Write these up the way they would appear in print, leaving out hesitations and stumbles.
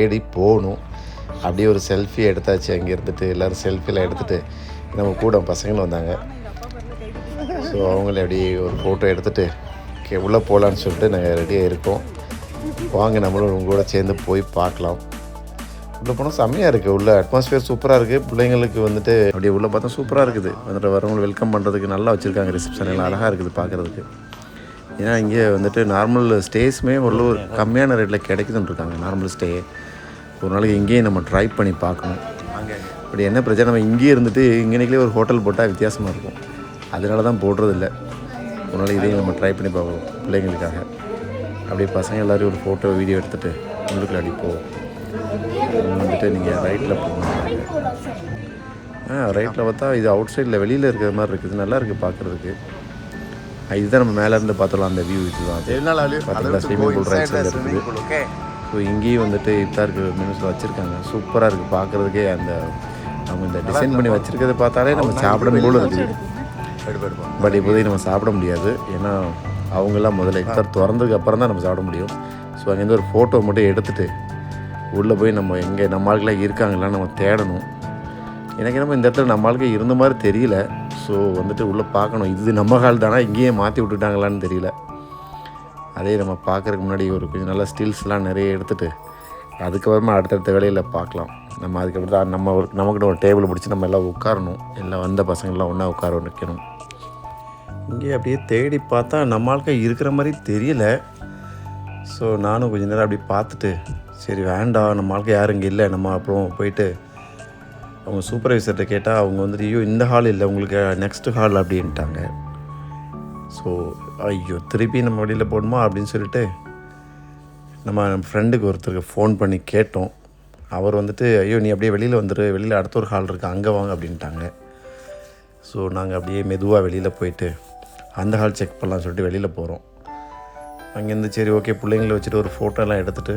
தேடி போகணும். அப்படியே ஒரு செல்ஃபி எடுத்தாச்சு. அங்கே இருந்துட்டு எல்லோரும் செல்ஃபியில் எடுத்துகிட்டு நம்ம கூட பசங்களும் வந்தாங்க. ஸோ அவங்கள அப்படியே ஒரு ஃபோட்டோ எடுத்துகிட்டு உள்ளே போகலான்னு சொல்லிட்டு நாங்கள் ரெடியாக இருக்கோம். வாங்க நம்மளும் உங்க கூட சேர்ந்து போய் பார்க்கலாம். உள்ளே போனால் செம்மையாக இருக்குது. உள்ள அட்மாஸ்ஃபியர் சூப்பராக இருக்குது. பிள்ளைங்களுக்கு வந்துட்டு அப்படியே உள்ளே பார்த்தா சூப்பராக இருக்குது. வந்துட்டு வரவங்களை வெல்கம் பண்ணுறதுக்கு நல்லா வச்சுருக்காங்க. ரிசப்ஷன் எல்லாம் அழகாக இருக்குது பார்க்குறதுக்கு. ஏன்னா இங்கே வந்துட்டு நார்மல் ஸ்டேஸுமே ஒரு கம்மியான ரேட்டில் கிடைக்குதுன்னு இருக்காங்க. நார்மல் ஸ்டே ஒரு நாளைக்கு இங்கேயே நம்ம ட்ரை பண்ணி பார்க்கணும். இப்படி என்ன பிரச்சனை, நம்ம இங்கேயே இருந்துட்டு இங்கேனிக்கே ஒரு ஹோட்டல் போட்டால் வித்தியாசமாக இருக்கும். அதனால தான் போடுறதில்ல. ஒரு நாளைக்கு இதையும் நம்ம ட்ரை பண்ணி பார்க்கணும் பிள்ளைங்களுக்காக. அப்படியே பசங்க எல்லோரும் ஒரு ஃபோட்டோ வீடியோ எடுத்துகிட்டு உங்களுக்கு அடி போவோம். வந்துட்டு நீங்கள் ரைட்டில் போகணும். ரைட்டில் பார்த்தா இது அவுட் சைடில் வெளியில் இருக்கிற மாதிரி இருக்குது. நல்லா இருக்குது பார்க்குறதுக்கு. இதுதான் நம்ம மேலேருந்து பார்த்துடலாம். அந்த வியூ இது தான். பார்த்தீங்களா, ஸ்விம்மிங் பூல் ரைட் சைடில் இருக்குது. ஸோ இங்கேயும் வந்துட்டு இஃப்தாருக்கு மெனுஸில் வச்சுருக்காங்க. சூப்பராக இருக்குது பார்க்குறதுக்கே. அந்த அவங்க இந்த டிசைன் பண்ணி வச்சுருக்கிறத பார்த்தாலே நம்ம சாப்பிடணும் போல இருக்குது. பட் இப்போதைக்கு நம்ம சாப்பிட முடியாது. ஏன்னா அவங்கெல்லாம் முதல்ல இஃப்தார் திறந்ததுக்கு அப்புறம் தான் நம்ம சாப்பிட முடியும். ஸோ அங்கேருந்து ஒரு ஃபோட்டோ மட்டும் எடுத்துகிட்டு உள்ளே போய் நம்ம எங்கே நம்ம ஆளுக்கெல்லாம் இருக்காங்களான்னு நம்ம தேடணும். எனக்கு என்னமோ இந்த இடத்துல நம்ம ஆளுக்கு இருந்த மாதிரி தெரியல. ஸோ வந்துட்டு உள்ளே பார்க்கணும். இது நம்ம ஹால் தானே, இங்கேயே மாற்றி விட்டுட்டாங்களான்னு தெரியல. அதே நம்ம பார்க்குறதுக்கு முன்னாடி ஒரு கொஞ்சம் நல்லா ஸ்டில்ஸ்லாம் நிறைய எடுத்துகிட்டு அதுக்கப்புறமா அடுத்தடுத்த வேலையில் பார்க்கலாம். நம்ம அதுக்கப்புறம் தான் நமக்கிட்ட ஒரு டேபிள் பிடிச்சி நம்ம எல்லாம் உட்காரணும். எல்லாம் வந்த பசங்கள்லாம் ஒன்றா உட்கார வைக்கணும். இங்கே அப்படியே தேடி பார்த்தா நம்ம ஆளுக்கு இருக்கிற மாதிரி தெரியல. ஸோ நானும் கொஞ்சம் நேரம் அப்படி பார்த்துட்டு சரி வேண்டாம், நம்ம ஆளுக்கு யாரும் இங்கே இல்லை, நம்ம அப்புறம் போயிட்டு அவங்க சூப்பர்வைசர்கிட்ட கேட்டால் அவங்க வந்துட்டு ஐயோ இந்த ஹால் இல்லை, உங்களுக்கு நெக்ஸ்ட்டு ஹால் அப்படின்ட்டாங்க. ஸோ ஐயோ திருப்பி நம்ம வெளியில் போகணுமா அப்படின்னு சொல்லிட்டு நம்ம ஃப்ரெண்டுக்கு ஒருத்தருக்கு ஃபோன் பண்ணி கேட்டோம். அவர் வந்துட்டு ஐயோ நீ அப்படியே வெளியில் வந்துடு, வெளியில் அடுத்த ஒரு ஹால் இருக்குது அங்கே வாங்க அப்படின்ட்டாங்க. ஸோ நாங்கள் அப்படியே மெதுவாக வெளியில் போயிட்டு அந்த ஹால் செக் பண்ணலாம்னு சொல்லிட்டு வெளியில் போகிறோம். அங்கேருந்து சரி ஓகே பிள்ளைங்களை வச்சுட்டு ஒரு ஃபோட்டோலாம் எடுத்துகிட்டு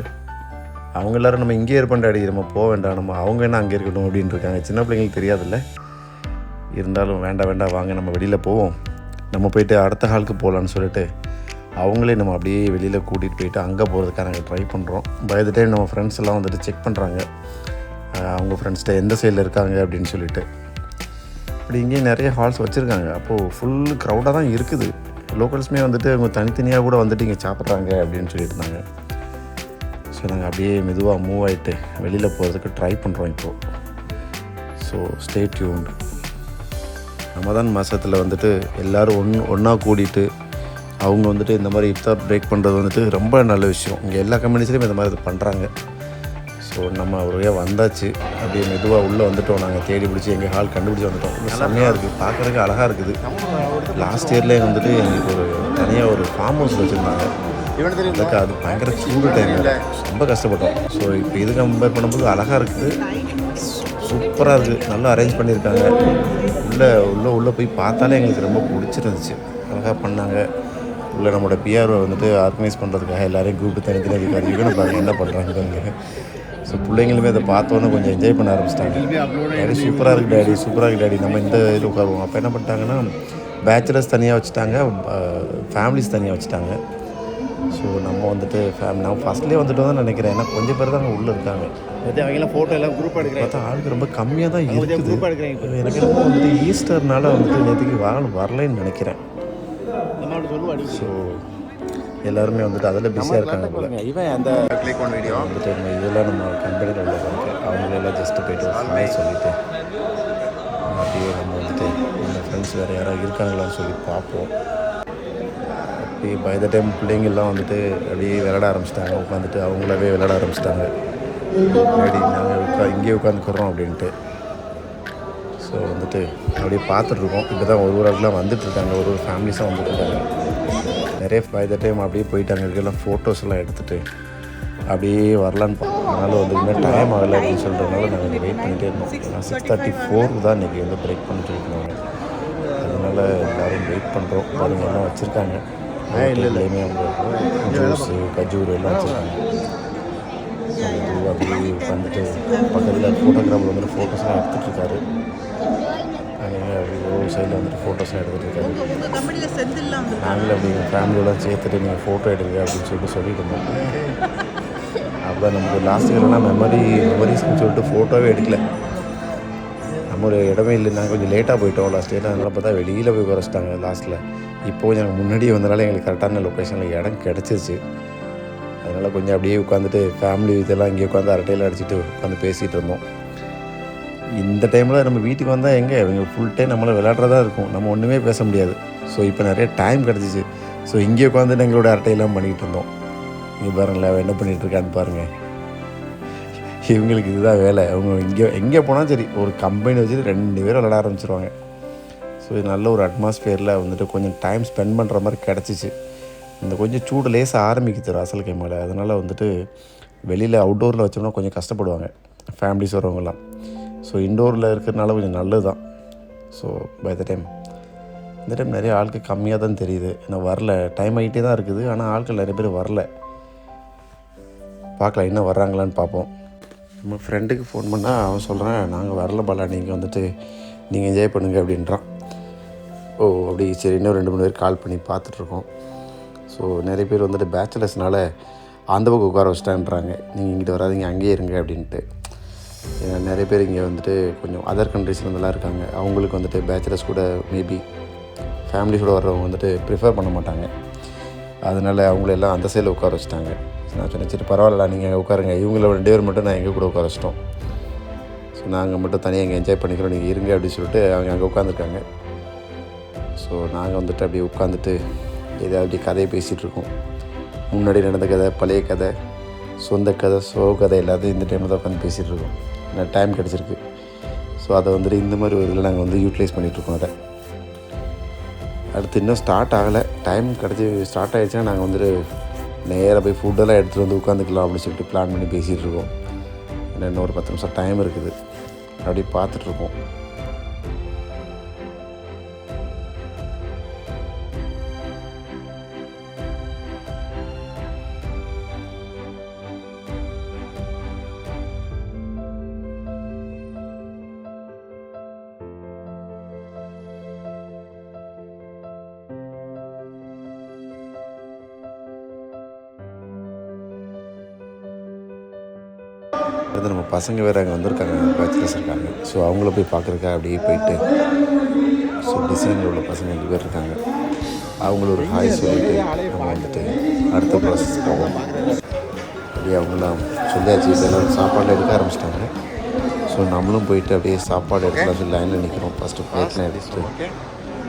அவங்க எல்லோரும் நம்ம இங்கேயே இருப்பேன் டாடி, நம்ம போக வேண்டாம், நம்ம அவங்க என்ன அங்கே இருக்கட்டும் அப்படின்னு இருக்காங்க. சின்ன பிள்ளைங்களுக்கு தெரியாதுல்ல, இருந்தாலும் வேண்டாம் வாங்க நம்ம வெளியில் போவோம், நம்ம போயிட்டு அடுத்த ஹாலுக்கு போகலான்னு சொல்லிட்டு அவங்களே நம்ம அப்படியே வெளியில் கூட்டிகிட்டு போயிட்டு அங்கே போகிறதுக்காக நாங்கள் ட்ரை பண்ணுறோம். பை த டைம் நம்ம ஃப்ரெண்ட்ஸ் எல்லாம் வந்துட்டு செக் பண்ணுறாங்க அவங்க ஃப்ரெண்ட்ஸ்கிட்ட எந்த சைடில் இருக்காங்க அப்படின்னு சொல்லிட்டு. இப்படி இங்கேயும் நிறைய ஹால்ஸ் வச்சுருக்காங்க. அப்போது ஃபுல் க்ரௌடாக தான் இருக்குது. லோக்கல்ஸுமே வந்துட்டு அவங்க தனித்தனியாக கூட வந்துட்டு இங்கே சாப்பிட்றாங்க அப்படின்னு சொல்லியிருந்தாங்க. ஸோ நாங்கள் அப்படியே மெதுவாக மூவ் ஆகிட்டு வெளியில் போகிறதுக்கு ட்ரை பண்ணுறோம் இப்போது. So stay tuned. ரமதான் மாதத்தில் வந்துட்டு எல்லோரும் ஒன்றா கூடிட்டு அவங்க வந்துட்டு இந்த மாதிரி இஃப்தார் பிரேக் பண்ணுறது வந்துட்டு ரொம்ப நல்ல விஷயம். இங்கே எல்லா கம்யூனிட்டிலையும் இந்த மாதிரி இது பண்ணுறாங்க. ஸோ நம்ம ஒரு வழியாக வந்தாச்சு. அப்படியே மெதுவாக உள்ளே வந்துவிட்டோம். நாங்கள் தேடி பிடிச்சி எங்கள் ஹால் கண்டுபிடிச்சி வந்துவிட்டோம். ரொம்ப செம்மையாக இருக்குது, பார்க்குறதுக்கு அழகாக இருக்குது. லாஸ்ட் இயர்லேயே வந்துட்டு எங்களுக்கு ஒரு தனியாக ஒரு ஃபார்ம் ஹவுஸ் வச்சுருந்தாங்க. அதுக்கு அது பயங்கர சூடு டைமில் ரொம்ப கஷ்டப்பட்டோம். ஸோ இப்போ இது கம்பேர் பண்ணும்போது அழகாக இருக்குது, சூப்பராக இருக்குது, நல்லா அரேஞ்ச் பண்ணியிருக்காங்க. உள்ளே போய் பார்த்தாலே எங்களுக்கு ரொம்ப பிடிச்சிருந்துச்சு. அழகாக பண்ணாங்க. உள்ளே நம்மளோட பிஆர்ஓ வந்துட்டு ஆர்கனைஸ் பண்ணுறதுக்காக எல்லாரையும் கூப்பிட்டு தனித்தனியாக இருக்காரு. இவனை பாருங்கள் என்ன பண்ணுறாங்க. ஸோ பிள்ளைங்களுமே அதை பார்த்தோன்னே கொஞ்சம் என்ஜாய் பண்ண ஆரம்பிச்சிட்டாங்க. டேடி சூப்பராக இருக்குது டாடி, சூப்பராக இருக்குது டாடி, நம்ம இந்த இது உட்காருவோம். அப்போ என்ன பண்ணிட்டாங்கன்னா பேச்சுலர்ஸ் தனியாக வச்சுட்டாங்க, ஃபேமிலிஸ் தனியாக வச்சுட்டாங்க. ஸோ நம்ம வந்துட்டு நான் ஃபஸ்ட்லேயே வந்துட்டு தான் நினைக்கிறேன். ஏன்னா கொஞ்சம் பேர் தான் அங்கே உள்ளே இருக்காங்க. அவங்களாம் ஃபோட்டோ எல்லாம் குரூப் எடுக்கிறேன். பார்த்தா ஆளுக்கு ரொம்ப கம்மியாக தான் இருக்குது. எனக்கு ரொம்ப வந்துட்டு ஈஸ்டர்னால வந்துட்டு நேற்றுக்கு வரலைன்னு நினைக்கிறேன். ஸோ எல்லாருமே வந்துட்டு அதில் பிஸியாக இருக்காங்க போல. இவன் அந்த கிளிக் பண்ண வீடியோ வந்துட்டு நம்ம இதெல்லாம் நம்ம கம்பெனியில் உள்ளவங்க அவங்களெல்லாம் ஜஸ்ட்டு போய்ட்டு ஹாய் சொல்லிவிட்டு அப்படியே நம்ம வந்துட்டு நம்ம ஃப்ரெண்ட்ஸ் வேறு யாராவது இருக்காங்களான்னு சொல்லி பார்ப்போம். அப்படியே பை த டைம் பிள்ளைங்கள்லாம் வந்துட்டு அப்படியே விளையாட ஆரம்பிச்சிட்டாங்க. உட்காந்துட்டு அவங்களாவே விளையாட ஆரம்பிச்சிட்டாங்க. முன்னாடி நாங்கள் இங்கேயே உட்காந்துக்கிறோம் அப்படின்ட்டு. ஸோ வந்துட்டு அப்படியே பார்த்துட்ருக்கோம். இப்போ தான் ஒரு ஆளுக்குலாம் வந்துட்டுருக்காங்க, ஒரு ஃபேமிலிஸாக வந்துட்டுருக்காங்க. நிறைய பை த டைம் அப்படியே போயிட்டாங்க. இதுக்கெல்லாம் ஃபோட்டோஸ் எல்லாம் எடுத்துகிட்டு அப்படியே வரலான்னு பார்த்தோம். அதனால் வந்து இன்னும் டைம் ஆகலை அப்படின்னு சொல்கிறதுனால நாங்கள் வெயிட் பண்ணிகிட்டே இருந்தோம். ஏன்னா 6:34 தான் இன்றைக்கி வந்து பிரேக் பண்ணிட்டு இருக்காங்க. அதனால் எல்லோரும் வெயிட் பண்ணுறோம். பாருங்கள் எல்லாம் வச்சுருக்காங்க. எல்லாமே அவங்க ஜூஸு கஜூர் எல்லாம் வச்சுருக்காங்க. அப்படியே உட்காந்துட்டு பக்கத்தில் ஃபோட்டோகிராஃபர் வந்துட்டு ஃபோட்டோஸ்லாம் எடுத்துகிட்ருக்காரு. ஒரு சைடில் வந்துட்டு ஃபோட்டோஸ்லாம் எடுத்துகிட்டு இருக்காரு. நாங்களும் அப்படி எங்கள் ஃபேமிலியெல்லாம் சேர்த்துட்டு நீங்கள் ஃபோட்டோ எடுங்க அப்படின்னு சொல்லிட்டு இருந்தோம். அவ்வளோ இப்போ நமக்கு லாஸ்ட்டுலாம் மெமரிஸ்னு சொல்லிட்டு ஃபோட்டோவே எடுக்கல. நம்ம ஒரு இடமே இல்லை, நாங்கள் கொஞ்சம் லேட்டாக போயிட்டோம் லாஸ்ட் இயர். அதனால் பார்த்தா வெளியில் போய் குறைச்சிட்டாங்க லாஸ்ட்டில். இப்போ கொஞ்சம் எனக்கு முன்னாடியே வந்தனால எங்களுக்கு கரெக்டான லொக்கேஷனில் இடம் கிடச்சிருச்சு. அதனால் கொஞ்சம் அப்படியே உட்காந்துட்டு ஃபேமிலி இதெல்லாம் இங்கே உட்காந்து அரட்டையில் அடிச்சுட்டு உட்காந்து பேசிகிட்டு இருந்தோம். இந்த டைமில் நம்ம வீட்டுக்கு வந்தால் எங்கே இவங்க ஃபுல் டைம் நம்மளை விளையாடுறதா இருக்கும், நம்ம ஒன்றுமே பேச முடியாது. ஸோ இப்போ நிறைய டைம் கிடச்சிச்சு. ஸோ இங்கே உட்காந்துட்டு எங்களோட அரட்டையெல்லாம் பண்ணிகிட்டு இருந்தோம். இங்கே பாருங்களேன் அவன் என்ன பண்ணிகிட்டு இருக்கான்னு பாருங்கள். இவங்களுக்கு இதுதான் வேலை. அவங்க எங்கே போனாலும் சரி ஒரு கம்பெனி வச்சுட்டு 2 பேரும் விளையாட ஆரம்பிச்சிருவாங்க. ஸோ இது நல்ல ஒரு அட்மாஸ்ஃபியரில் வந்துட்டு கொஞ்சம் டைம் ஸ்பெண்ட் பண்ணுற மாதிரி கிடச்சிச்சு. இந்த கொஞ்சம் சூடு லேசாக ஆரம்பிக்குது ராசல் கேமரில். அதனால் வந்துட்டு வெளியில் அவுட்டோரில் வச்சோம்னா கொஞ்சம் கஷ்டப்படுவாங்க ஃபேமிலிஸ் வரவங்கலாம். ஸோ இன்டோரில் இருக்கிறதுனால கொஞ்சம் நல்லது தான். ஸோ பை த டைம் இந்த டைம் நிறைய ஆட்கள் கம்மியாக தான் தெரியுது. ஏன்னா வரல, டைம் ஆகிட்டே தான் இருக்குது. ஆனால் ஆட்கள் நிறைய பேர் வரல. பார்க்கலாம் இன்னும் வர்றாங்களான்னு பார்ப்போம். நம்ம ஃப்ரெண்டுக்கு ஃபோன் பண்ணால் அவன் சொல்கிறான், நாங்கள் வரல பாலா, நீங்கள் வந்துட்டு நீங்கள் என்ஜாய் பண்ணுங்கள் அப்படின்றான். ஓ அப்படி சரி, இன்னும் 2-3 பேர் கால் பண்ணி பார்த்துட்ருக்கோம். ஸோ நிறைய பேர் வந்துட்டு பேச்சுலர்ஸ்னால் அந்த பக்கம் உட்கார வச்சிட்டான்றாங்க, நீங்கள் இங்கிட்ட வராதிங்க அங்கேயே இருங்க அப்படின்ட்டு. ஏன்னா நிறைய பேர் இங்கே வந்துட்டு கொஞ்சம் அதர் கண்ட்ரீஸ்லேருந்துலாம் இருக்காங்க. அவங்களுக்கு வந்துட்டு பேச்சுலர்ஸ் கூட மேபி ஃபேமிலிஸோடு வர்றவங்க வந்துட்டு ப்ரிஃபர் பண்ண மாட்டாங்க. அதனால் அவங்களெல்லாம் அந்த சைடில் உட்கார வச்சிட்டாங்க. நான் சொன்னேன் சரி பரவாயில்ல நீங்கள் உட்காருங்க, இவங்கள 2 பேர் மட்டும் நான் எங்கள் கூட உட்கார வச்சிட்டோம். ஸோ நாங்கள் மட்டும் தனியாக எங்கே என்ஜாய் பண்ணிக்கிறோம், நீங்கள் இருங்க அப்படின்னு சொல்லிட்டு அவங்க அங்கே உட்காந்துருக்காங்க. ஸோ நாங்கள் வந்துட்டு அப்படியே உட்காந்துட்டு ஏதாவது கதையை பேசிகிட்ருக்கோம். முன்னாடி நடந்த கதை, பழைய கதை, சொந்த கதை, சோக கதை எல்லாத்தையும் இந்த டைமில் தான் உட்காந்து பேசிகிட்ருக்கோம். ஏன்னா டைம் கிடச்சிருக்கு. ஸோ அதை வந்துட்டு இந்த மாதிரி ஒரு இதில் நாங்கள் வந்து யூட்டிலைஸ் பண்ணிகிட்ருக்கோம். அதை அடுத்து இன்னும் ஸ்டார்ட் ஆகலை, டைம் கிடச்சி ஸ்டார்ட் ஆகிடுச்சுன்னா நாங்கள் வந்துட்டு நேராக போய் ஃபுட்டெல்லாம் எடுத்துகிட்டு வந்து உட்காந்துக்கலாம் அப்படின்னு சொல்லிட்டு பிளான் பண்ணி பேசிகிட்டு இருக்கோம். ஏன்னா இன்னும் ஒரு 10 நிமிஷம் டைம் இருக்குது. அப்படியே பார்த்துட்ருக்கோம். அடுத்து நம்ம பசங்க வேறு அங்கே வந்திருக்காங்க, பேச்சுலர்ஸ் இருக்காங்க. ஸோ அவங்கள போய் பார்க்குறக்கா அப்படியே போயிட்டு, ஸோ டிசைனில் உள்ள பசங்க 2 பேர் இருக்காங்க. அவங்கள ஒரு ஹாய் சொல்லிவிட்டு நம்ம வந்துட்டு அடுத்த ப்ராசஸ் போவோம். அப்படியே அவங்களாம் சொல்லியாச்சு, இதெல்லாம் சாப்பாடு எடுக்க ஆரம்பிச்சிட்டாங்க. ஸோ நம்மளும் போயிட்டு அப்படியே சாப்பாடு எடுக்கலாம் சொல்லி லைனில் நிற்கிறோம். ஃபஸ்ட்டு பிளேட்லாம் எடுத்துகிட்டு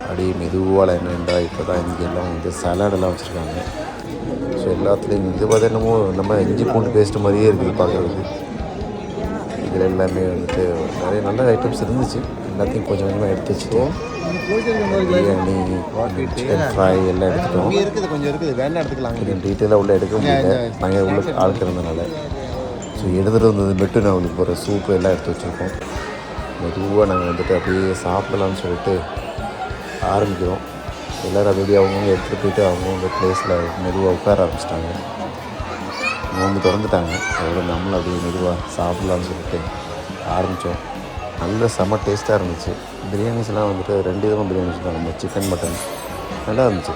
அப்படியே மெதுவாக லைன் வேண்டா. இப்போ தான் இங்கே எல்லாம் வந்து சலாடெல்லாம் வச்சுருக்காங்க. ஸோ எல்லாத்துலேயும் இது பார்த்தா என்னமோ நம்ம இஞ்சி பூண்டு பேஸ்ட்டு மாதிரியே இருக்குது பார்க்குறதுக்கு. இதில் எல்லாமே வந்துட்டு நிறைய நல்ல ஐட்டம்ஸ் இருந்துச்சு. எல்லாத்தையும் கொஞ்சம் கொஞ்சமாக எடுத்து வச்சுட்டோம். பிரியாணி, சிக்கன் ஃப்ரை எல்லாம் எடுத்துட்டோம். கொஞ்சம் இருக்குது வேண்டாம் எடுத்துக்கலாம். கொஞ்சம் டீட்டெயிலாக உள்ளே எடுக்க முடியல, நாங்கள் உள்ள ஆளுக்கு இருந்தனால. ஸோ எடுத்துகிட்டு வந்தது மெட்டு நான் அவங்களுக்கு போகிற சூப்பு எல்லாம் எடுத்து வச்சுருக்கோம். மெதுவாக நாங்கள் வந்துட்டு அப்படியே சாப்பிடலான்னு சொல்லிட்டு ஆரம்பிக்கிறோம். எல்லோரும் அப்படியே அவங்கவுங்க எடுத்துகிட்டு போயிட்டு அவங்கவுங்க ப்ளேஸில் மெதுவாக உட்கார ஆரம்பிச்சிட்டாங்க. நோம்பு திறந்துட்டாங்க. அதோட நம்மளும் அப்படியே மெதுவாக சாப்பிட்லான்னு சொல்லிட்டு ஆரம்பித்தோம். நல்ல செம்ம டேஸ்ட்டாக இருந்துச்சு. பிரியாணிஸ்லாம் வந்துட்டு 2 விதமாக பிரியாணிஸ் தான். நம்ம சிக்கன், மட்டன் நல்லா இருந்துச்சு.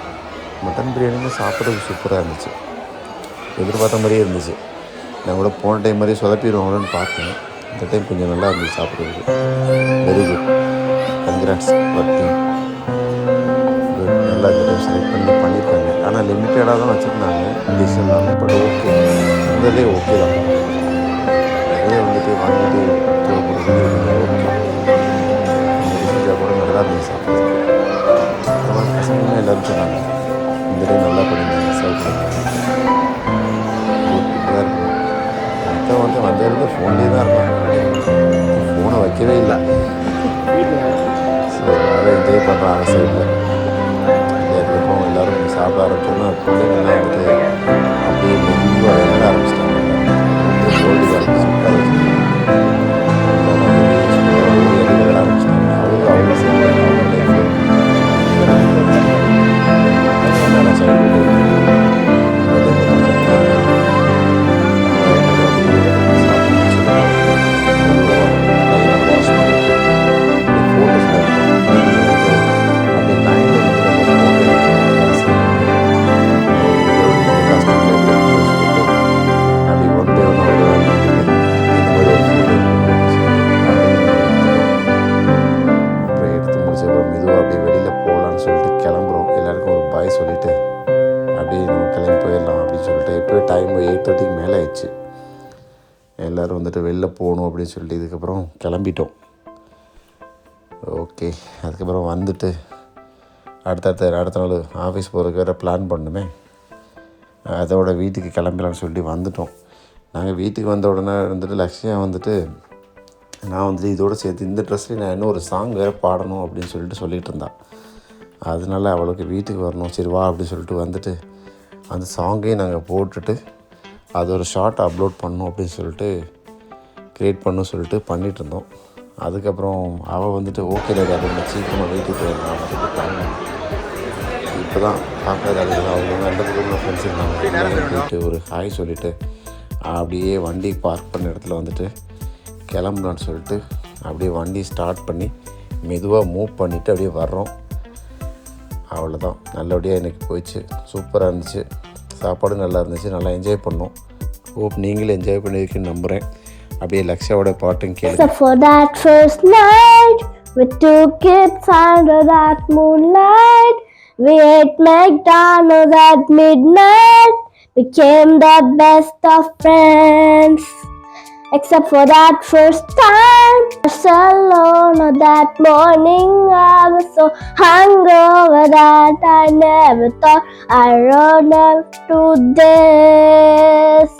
மட்டன் பிரியாணியும் சாப்பிட்றதுக்கு சூப்பராக இருந்துச்சு. எதிர்பார்த்த மாதிரியே இருந்துச்சு. நான் கூட போன டைம் மாதிரியே சொதப்பிடுவாங்களோன்னு பார்த்தேன். இந்த டைம் கொஞ்சம் நல்லா இருந்துச்சு சாப்பிட்றதுக்கு. Very good, congrats வர்த்தி. குட், நல்லா இந்த டைம் செலக்ட் பண்ணியிருக்காங்க. ஆனால் லிமிட்டடாக தான் வச்சுருந்தாங்க டிஷ்ஷெல்லாம். பட் ஓகே, இருந்ததே ஓகே தான். நிறைய வந்துட்டு வாங்கிட்டு தேவைப்படுறது ஓகே. செஞ்சால் கூட நல்லா இருந்துச்சு சாப்பிட்றதுக்கு. அப்புறம் பசங்களும் எல்லோரும் சொன்னாங்க இந்த டைம் நல்லா பண்ணியிருந்தாங்க, சர்வ் பண்ணியிருந்தாங்க. இப்படி தான் இருக்கும். மொத்தம் வந்து வந்ததுலேருந்து ஃபோன்லேயே தான் இருப்பாங்க, ஃபோனை வைக்கவே இல்லை. ஸோ அதை என்ஜாய் பண்ணுறான் அந்த சைடில். அதுக்கப்புறம் எல்லோரும் சாப்பிட ஆரம்பிச்சோன்னா பிள்ளைங்கள்லாம் வந்துட்டு அப்படியே மெதுவாக விளையாட ஆரம்பிச்சிட்டாங்க. கோல்டு கார்டு சூப்பராக வச்சுருக்காங்க. விளையாட ஆரம்பிச்சிட்டாங்க. அவங்க சேர்ந்து அவங்க லைஃப் நல்லா சைல்டு எல்லோரும் வந்துட்டு வெளில போகணும் அப்படின்னு சொல்லிட்டு இதுக்கப்புறம் கிளம்பிட்டோம். ஓகே, அதுக்கப்புறம் வந்துட்டு அடுத்த நாள் ஆஃபீஸ் போகிறதுக்கு வேறு பிளான் பண்ணுமே, அதோட வீட்டுக்கு கிளம்பலான்னு சொல்லி வந்துட்டோம். நாங்கள் வீட்டுக்கு வந்த உடனே வந்துட்டு லக்ஷ்யா வந்துட்டு நான் வந்துட்டு இதோடு சேர்த்து இந்த ட்ரெஸ்ஸில் நான் இன்னும் ஒரு சாங் வேறு பாடணும் அப்படின்னு சொல்லிட்டு இருந்தான். அதனால அவளுக்கு வீட்டுக்கு வரணும், சரி வா அப்படின்னு சொல்லிட்டு வந்துட்டு அந்த சாங்கையும் நாங்கள் போட்டுட்டு அது ஒரு ஷார்ட் அப்லோட் பண்ணணும் அப்படின்னு சொல்லிட்டு க்ரியேட் பண்ணணும்னு சொல்லிட்டு பண்ணிகிட்டு இருந்தோம். அதுக்கப்புறம் அவள் வந்துட்டு ஓகே டேடி அப்படின்னு சீக்கிரமாக வீட்டுக்கு போயிருந்தான் அப்படின்னு பிளான் பண்ணி இப்போ தான் பார்க்காத அவங்க 2 பக்கத்தில் ஃப்ரெண்ட்ஸ் இருந்தாங்க. போயிட்டு ஒரு ஹாய் சொல்லிவிட்டு அப்படியே வண்டி பார்க் பண்ண இடத்துல வந்துட்டு கிளம்பலான்னு சொல்லிட்டு அப்படியே வண்டி ஸ்டார்ட் பண்ணி மெதுவாக மூவ் பண்ணிவிட்டு அப்படியே வர்றோம். அவ்வளோதான், நல்லபடியாக இன்றைக்கி போயிடுச்சு. சூப்பராக இருந்துச்சு, சாப்பாடு நல்லா இருந்துச்சு, நல்லா என்ஜாய் பண்ணோம். ஹோப் நீங்களும் என்ஜாய் பண்ணியிருக்கேன்னு நம்புகிறேன். அப்படியே லக்ஷாவோட பாட்டும் கேளுங்க. For that first night with 2 kids under that moonlight, we ate McDonald's at midnight, became the best of friends. Except for that first time, I was alone that morning. I was so hungover that I never thought I'd run up to this.